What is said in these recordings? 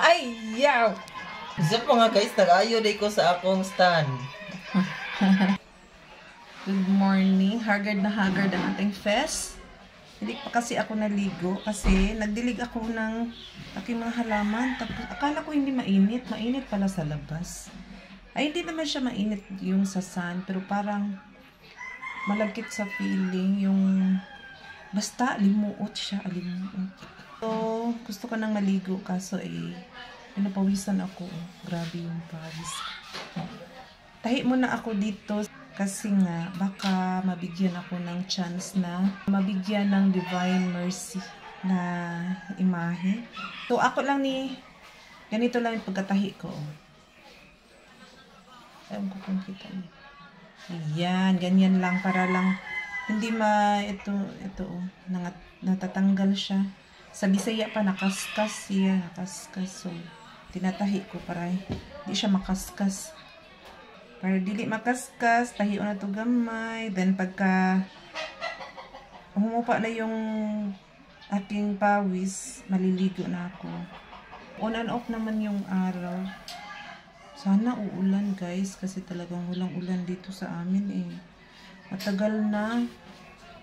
Ay, yaw! Isa pa nga guys, nag-ayo day ko sa akong stand. Good morning. Haggard na haggard ang ating fest. Hindi pa kasi ako naligo kasi nagdilig ako ng aking mga halaman. Tapos akala ko hindi mainit. Mainit pala sa labas. Ay, hindi naman siya mainit yung sa sun. Pero parang malagkit sa feeling. Yung basta limuot siya. Limuot. So, gusto ko nang maligo kaso pinapawisan ako. Grabe yung pawis. Tahi muna ako dito kasi nga baka mabigyan ako ng chance na mabigyan ng Divine Mercy na imahe. So ako lang ganito lang yung pagkatahi ko. Alam ko kung kita niyo. Ayan, ganyan lang para lang hindi ito natatanggal siya. Sa Bisaya pa nakaskas siya, nakaskas. So tinatahi ko para hindi siya makaskas. Para dili makaskas, tahiyo na to gamay. Then pagka humupa na yung aking pawis, maliligo na ako. On and off naman yung araw. Sana uulan guys, kasi talagang walang ulan dito sa amin Matagal na.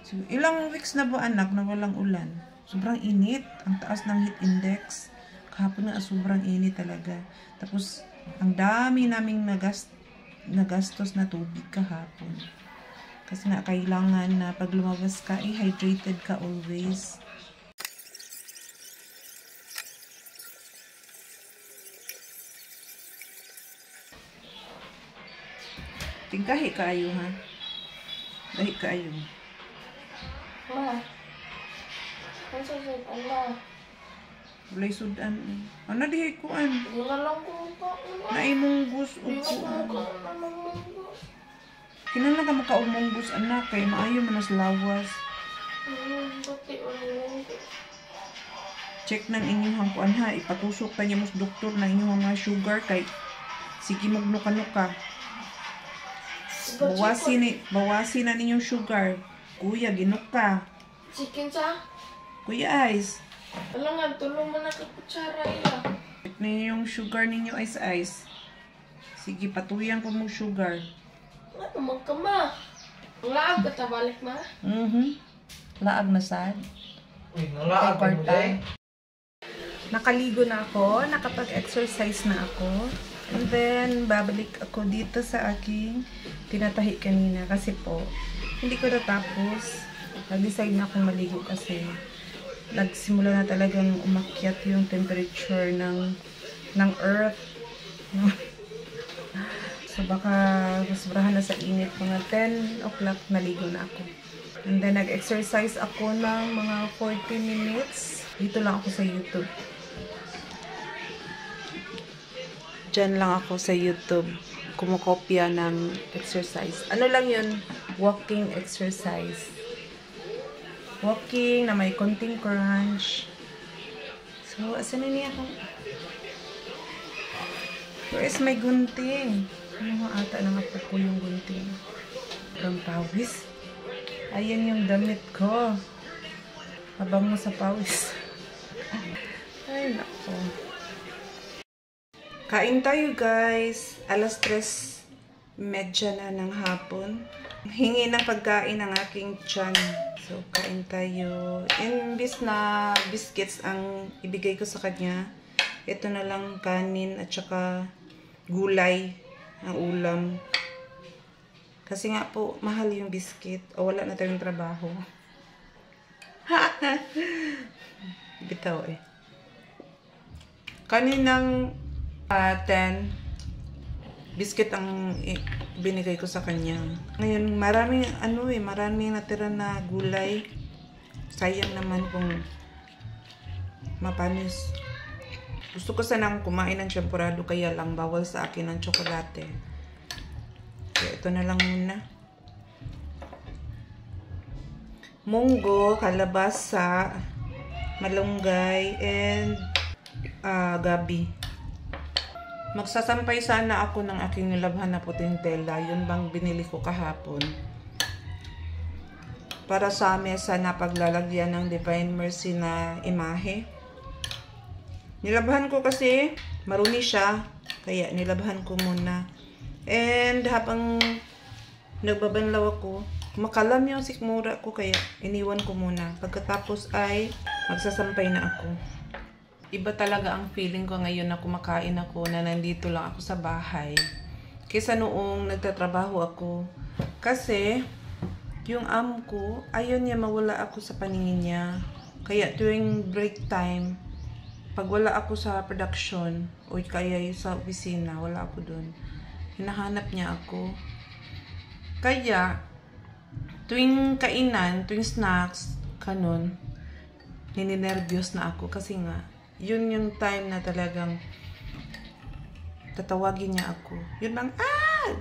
So, ilang weeks na ba anak na walang ulan? Sobrang init. Ang taas ng heat index. Kahapon nga sobrang init talaga. Tapos ang dami naming nagastos na tubig kahapon. Kasi nga kailangan na pag lumabas ka, hydrated ka always. Tingkahi kayo ha. Dahi kayo. Ma. Ang susod, ano? Walay sudan. Ano di kuan? Wala lang ko pa. Naimunggus o kuan. Kinala ka makaumunggus anak kay maayo man as lawas. Check ng inyong hangkuan ha. Ipatusok ta niya mos doktor na inyong mga sugar kay sige magnuka-nuka. Bawasin na ninyong sugar. Kuya, ginuka. Chicken sa? Kuya Ice. Alam nga, tulong mo na kakutsara iya. Check ninyong sugar ninyo ice. Sige, patuyan ko mo sugar. Ano magkama? Laag ka ta balik ma? Laag na sad. Laag na nakaligo na ako. Nakapag-exercise na ako. And then, babalik ako dito sa aking tinatahi kanina. Kasi po, hindi ko natapos. Nag-decide na akong maligo kasi nagsimula na talagang umakyat yung temperature ng earth. So, baka sobrahan na sa init. Mga 10 o'clock naligo na ako. And then, nag-exercise ako ng mga 40 minutes. Dito lang ako sa YouTube. Diyan lang ako sa YouTube kumukopya ng exercise. Ano lang yun? Walking exercise. Walking na may konting crunch. So, asan na niya ako? Where is my gunting? Ano nga ata na nga po yung gunting? Parang pawis. Ayan yung damit ko. Habang mo sa pawis. Ay, nako. Kain tayo guys. Alas 3:30 na ng hapon. Hingi ng pagkain ng aking tiyan. So, kain tayo. Imbis na biscuits ang ibigay ko sa kanya, ito na lang kanin at saka gulay ang ulam. Kasi nga po, mahal yung biscuit. O wala na tayong trabaho. Bitaw Kaninang 10 biscuit ang binigay ko sa kanya. Ngayon, maraming natira na gulay. Sayang naman kung mapanis. Gusto ko sanang kumain ng champurado kaya lang bawal sa akin ng tsokolate. Kaya ito na lang muna. Munggo, kalabasa, malunggay, and gabi. Magsasampay sana ako ng aking nilabhan na puting tela. Yun bang binili ko kahapon. Para sa mesa na paglalagyan ng Divine Mercy na imahe. Nilabhan ko kasi maruni siya. Kaya nilabhan ko muna. And habang nagbabanlaw ako, makalam yung sikmura ko kaya iniwan ko muna. Pagkatapos ay magsasampay na ako. Iba talaga ang feeling ko ngayon na kumakain ako na nandito lang ako sa bahay. Kaysa noong nagtatrabaho ako. Kasi yung amo ko, ayaw niya mawala ako sa paningin niya. Kaya tuwing break time, pag wala ako sa production o kaya sa opisina, wala ako doon. Hinahanap niya ako. Kaya, tuwing kainan, tuwing snacks, kanon, nininervyos na ako. Kasi nga, yun yung time na talagang tatawagin niya ako. Yun bang,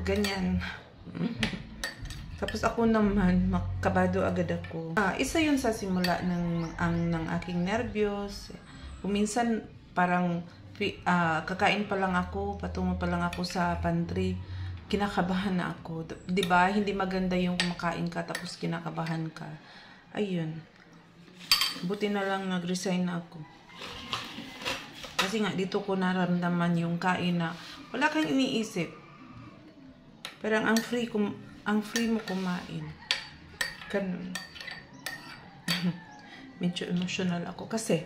ganyan. Tapos ako naman, makabado agad ako. Isa yun sa simula ng aking nervyos. Minsan, parang kakain pa lang ako, patungo pa lang ako sa pantry, kinakabahan na ako. Diba? Hindi maganda yung kumakain ka tapos kinakabahan ka. Ayun. Buti na lang nag-resign na ako. Kasi nga, dito ko naramdaman yung kain na wala kang iniisip. Parang ang free mo kumain. Ganun. Medyo emotional ako kasi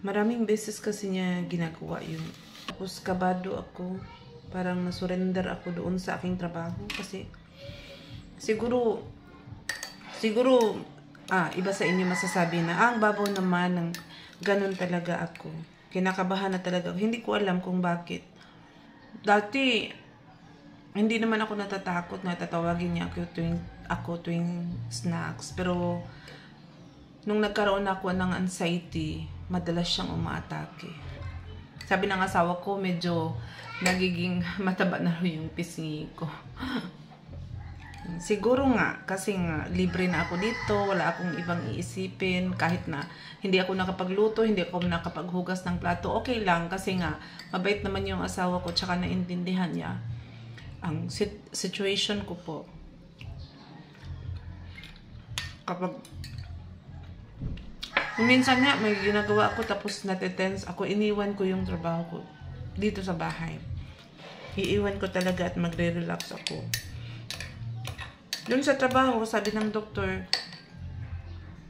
maraming beses kasi niya ginagawa yun. Tapos kabado ako. Parang nasurrender ako doon sa aking trabaho. Kasi siguro iba sa inyo masasabi na ang babaw naman ng ganun talaga ako. Kinakabahan na talaga ako. Hindi ko alam kung bakit. Dati hindi naman ako natatakot na tatawagin niya ako tuwing snacks. Pero nung nagkaroon ako ng anxiety, madalas siyang umaatake. Sabi ng asawa ko, medyo nagiging mataba na yung pisngi ko. Siguro nga, kasi nga, libre na ako dito, wala akong ibang iisipin, kahit na hindi ako nakapagluto, hindi ako nakapaghugas ng plato, okay lang, kasi nga, mabait naman yung asawa ko, tsaka naintindihan niya ang situation ko po. Kapag minsan nga, may ginagawa ako, tapos natitense ako, iniwan ko yung trabaho ko dito sa bahay. Iiwan ko talaga at magre-relax ako. Doon sa trabaho, sabi ng doktor,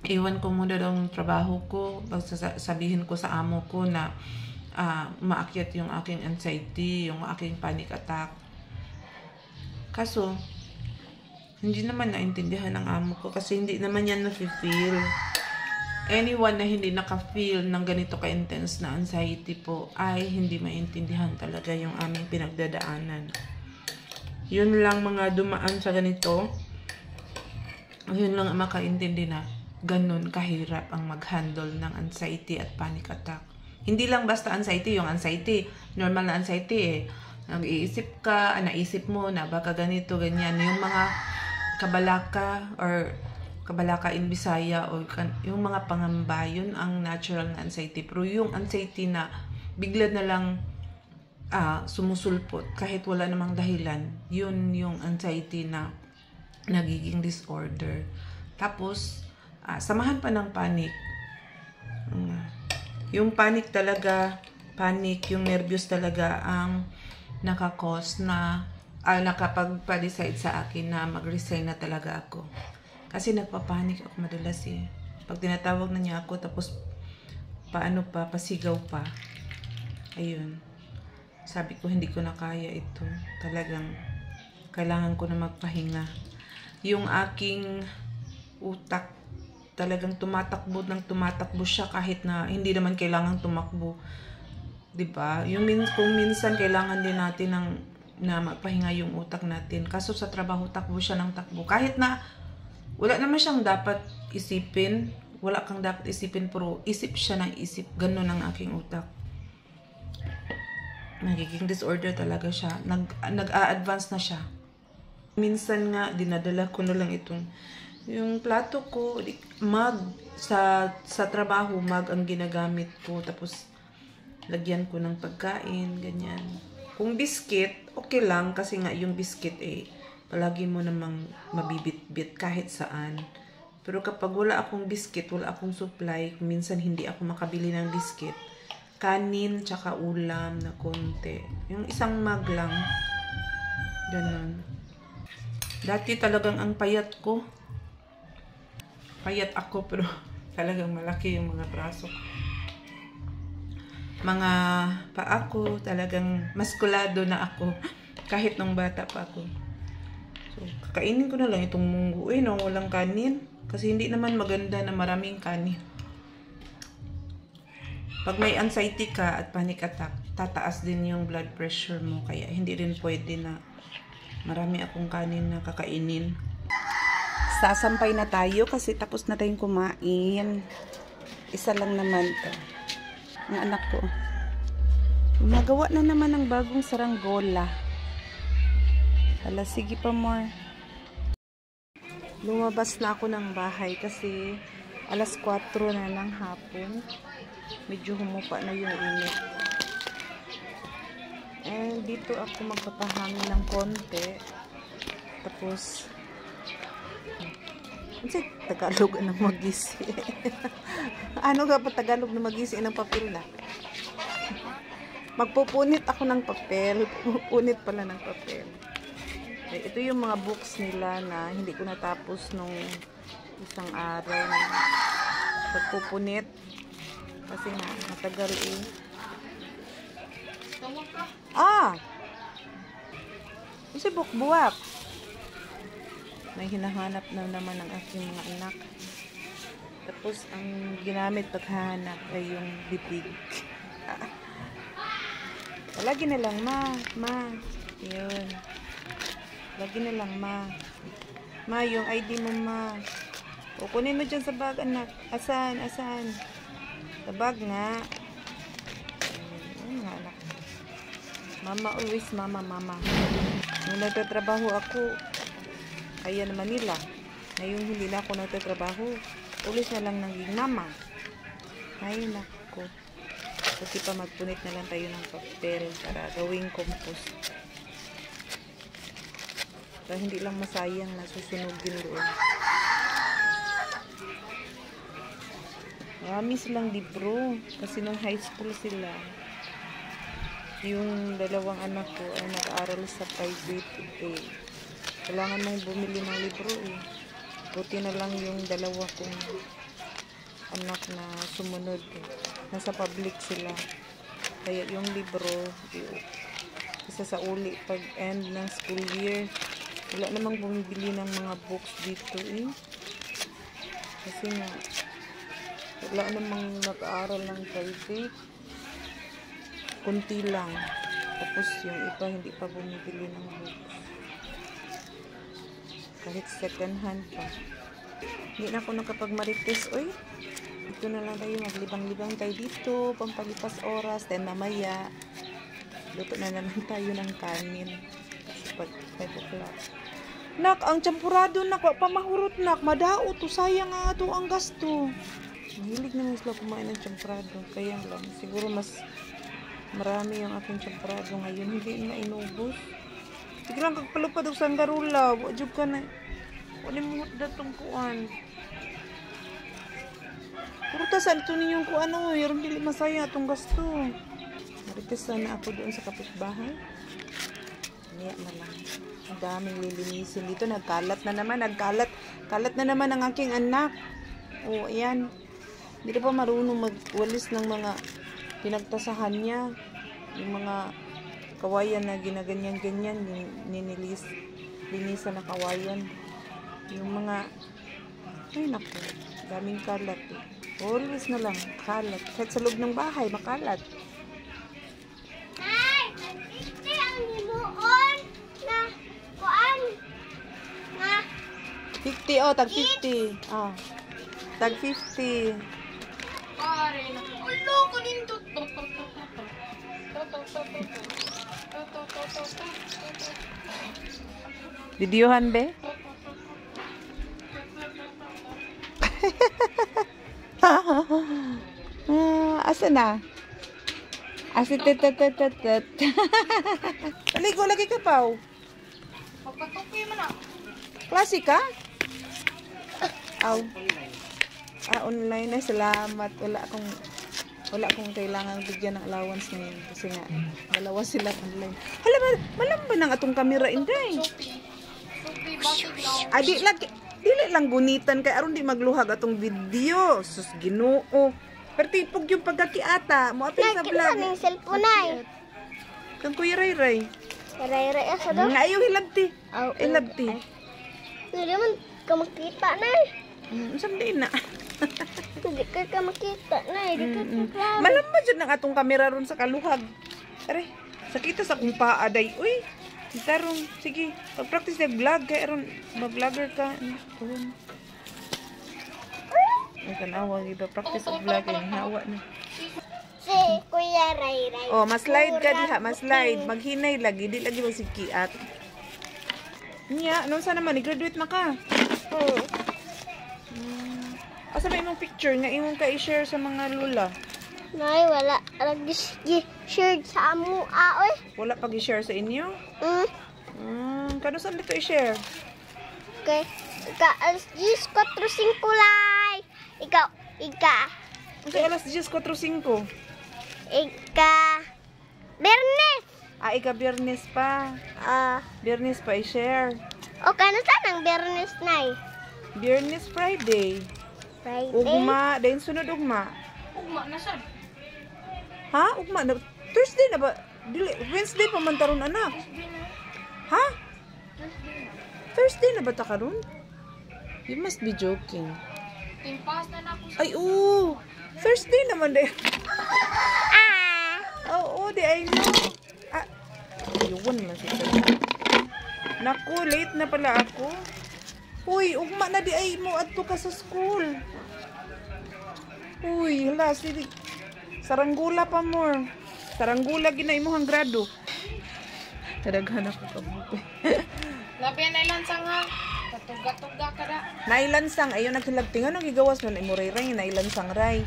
iwan ko muna daw yung trabaho ko. Sabihin ko sa amo ko na maakyat yung aking anxiety, yung aking panic attack. Kaso, hindi naman naintindihan ng amo ko kasi hindi naman yan na-feel. Anyone na hindi naka-feel ng ganito ka-intense na anxiety po ay hindi maintindihan talaga yung aming pinagdadaanan. Yun lang mga dumaan sa ganito. Yun lang makaintindi na ganun kahirap ang mag-handle ng anxiety at panic attack. Hindi lang basta anxiety, yung anxiety, normal na anxiety eh. Nag-iisip ka, naisip mo na baka ganito, ganyan. Yung mga kabalaka or kabalaka in Bisaya o yung mga pangamba, yun ang natural na anxiety. Pero yung anxiety na bigla na lang sumusulpot kahit wala namang dahilan, yun yung anxiety na nagiging disorder. Tapos, samahan pa ng panic. Yung panic talaga, yung nervyos talaga ang nakakos na nakapagpa-decide sa akin na mag-resign na talaga ako. Kasi nagpapanik ako madalas eh. Pag tinatawag na niya ako, tapos pasigaw pa. Ayun. Sabi ko, hindi ko na kaya ito. Talagang, kailangan ko na magpahinga. Yung aking utak, talagang tumatakbo siya kahit na hindi naman kailangan tumakbo. Diba? Kung minsan kailangan din natin na magpahinga yung utak natin. Kaso sa trabaho, takbo siya ng takbo. Kahit na wala naman siyang dapat isipin, wala kang dapat isipin, pero isip siya ng isip. Ganun ang aking utak. Nagiging disorder talaga siya. Nag-a-advance na siya. Minsan nga, dinadala ko na lang yung plato ko, sa trabaho, ang ginagamit ko. Tapos, lagyan ko ng pagkain, ganyan. Kung biscuit, okay lang, kasi nga yung biscuit palagi mo namang mabibit-bit kahit saan. Pero kapag wala akong biscuit, wala akong supply, minsan hindi ako makabili ng biscuit, kanin tsaka ulam na konti. Yung isang mug lang. Ganun. Dati talagang ang payat ko. Payat ako pero talagang malaki yung mga braso ko. Mga paa ko, talagang maskulado na ako kahit nung bata pa ako. So, kakainin ko na lang itong munggo no, walang kanin. Kasi hindi naman maganda na maraming kanin. Pag may anxiety ka at panic attack, tataas din yung blood pressure mo. Kaya hindi rin pwede na marami akong kanin na kakainin. Sasampay na tayo kasi tapos na tayong kumain. Isa lang naman to. Ang anak ko. Magawa na naman ng bagong saranggola. Hala, sige pa more. Lumabas na ako ng bahay kasi alas 4 na ng hapon. Medyo humupa na yung init. And dito ako magpapahangin ng konti. Tapos kasi Tagalog ng magisi. Ano ka pa Tagalog na magisi ng papel na? Magpupunit ako ng papel. Pupunit pala ng papel. Ito yung mga books nila na hindi ko natapos nung isang araw na pagpupunit. Kasi nga, matagal eh. Kasi bukbuwak. May hinahanap na naman ang aking mga anak. Tapos, ang ginamit paghahanap ay yung bibig. Lagi na lang, ma. Yun. Lagi na lang, ma. Ma, yung ID mo, ma. O, kunin mo dyan sa bag, anak. Asan? Sa bag nga. Ayun nga, anak. Mama, always mama. Nung nagtatrabaho ako, kaya naman nila. Ngayon, hindi na ako nagtatrabaho. Always na lang naging mama. Ayun ako. Kasi pa magpunit na lang tayo ng papel para gawing compost. Para hindi lang masayang na susunugin doon. Marami silang libro. Kasi nung high school sila, yung dalawang anak ko ay nag-aaral sa private. Kailangan mong bumili ng libro eh. Buti na lang yung dalawa kong anak na sumunod eh. Nasa public sila. Kaya yung libro, isa sa uli pag end ng school year, wala namang bumibili ng mga books dito eh. Kasi nga, wala namang nag-aaral ng private. Kunti lang. Tapos yung iba hindi pa bumibili ng books. Kahit second hand pa. Hindi na ako nakapagmarites. Uy, dito na lang tayo. Maglibang-libang tayo dito. Pampalipas oras. Then mamaya, luto na naman tayo ng kanin. Kasi pag 5 o'clock. Nak, ang champurado nak. Wag pa mahurot nak. Madao to. Sayang nga ito ang gasto. Mahilig naman sila kumain ng champurado. Kaya lang. Siguro mas marami yung aking champurado ngayon. Hindi na inubos. Sige lang kagpalupad og sanggarula. Wajud ka na. Wala mo datong kuan. Purutasan ito ninyong kuan o. Yung dili masaya itong gasto. Marites na ako doon sa kapitbahay. Niya na lang. Ang daming lilinisin dito. Nagkalat na naman. Kalat na naman ang aking anak. O, ayan. Hindi pa marunong magwalis ng mga pinagtasahan niya. Yung mga kawayan na ginaganyan-ganyan, linisan na kawayan. Yung mga, ay naku, daming kalat eh. Always na lang, kalat. Kahit sa loob ng bahay, makalat. Ay, ito ang niluon na kuan na 50, oh, tag 50. Ah, tag 50. pare na. Ulo ko din to. Videohan be? Asa na? Asitetetetetet. Aligo lagi ka pa. Pagkatupi mo na. Klase ka? Aw. Online ay salamat. Wala akong kailangan bigyan ng allowance ngayon kasi nga dalawa sila online. Hala, malam ba nang atong kamera inday? Sophie, bakit lang? Dili lang gunitan kay aron di magluhag atong video. Sus Ginoo. Pertipog yung pagkakiata mo apil sa vlog. Nakita ng cellphone ay. Kang Kuya Ray. Ray-ray asa daw. Nga ayaw hilabti. Hilabti. Hindi man ka makita na. Sandi na. Hindi ka makita na. Hindi ka klaro. Malam ba dyan ang atong kamera ron sa kaluhag? Aray, sakita sa kong paaday. Uy, tarong, sige, pag-practice na vlog, kaya ron, mag-vlogger ka. Ay, tanawa, iba, practice ang vlog, ay hawa na. Si Kuya Ray-ray. Oh, mas-slide ka diha, mas-slide. Maghinay lagi, di lagi magsikiat. Nya, nung sana naman, i-graduate na ka. Asa ba imong picture nga imong ka-i-share sa mga lula? Nay, wala. Shared sa amo, oy. Wala pag i-share sa inyo? Kano saan dito i-share? Okay. Alas 10:45 lay. Ikaw. Okay, alas 10:45. Bernes. Ika-Biyernes pa. Biyernes pa i-share. O kano saan ang Bernes, nay? Biyernes, Friday. Friday. Ugma, dayon sunod ugma. Ugma na sad. Ha? Ugma na. Thursday na ba? Dili, Wednesday pa man taron anak. Ha? Thursday na ba ta karon? You must be joking. Timpas na ako sa Ay, oo. Thursday naman din. Oo, di I know. Ayun na si Naku, late na pala ako. Uy, ugma na di ay mo adto ka sa school. Uy, hala, saranggula pa more. Saranggula gina imong grado. Kadaghan ako kabuti. labi na ilan sang ha. Katuga-tuga ka da. Nailansang, ayo naghilabting ano gigawas man imo ray nailansang ray.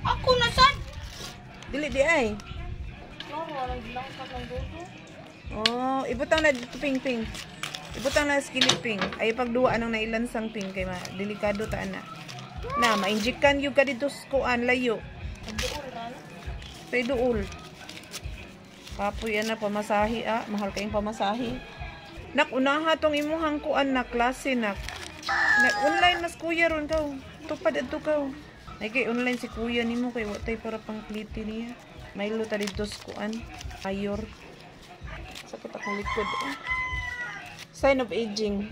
Ako na sad. Dili di ay. No, wala lang ka ng dudo. Oh, ibutang na dito ping. Ibutang na skiliping. Ay pagduwa anong nailansang ping kay delikado ta ana. Na ma-injectan yung ka dito sa kuan layo. Duol na. Sa duol. Kapoy na pamasahi mahal kayong pamasahi. Nak unaha tong imuhang kuan na klase nak. Online mas kuya ron ka. Tupad adto ka. Ay kay online si kuya nimo kay watay para pang kliti niya. Maylo ta dito sa kuan. Mayor. Sakit akong likod. Sign of aging.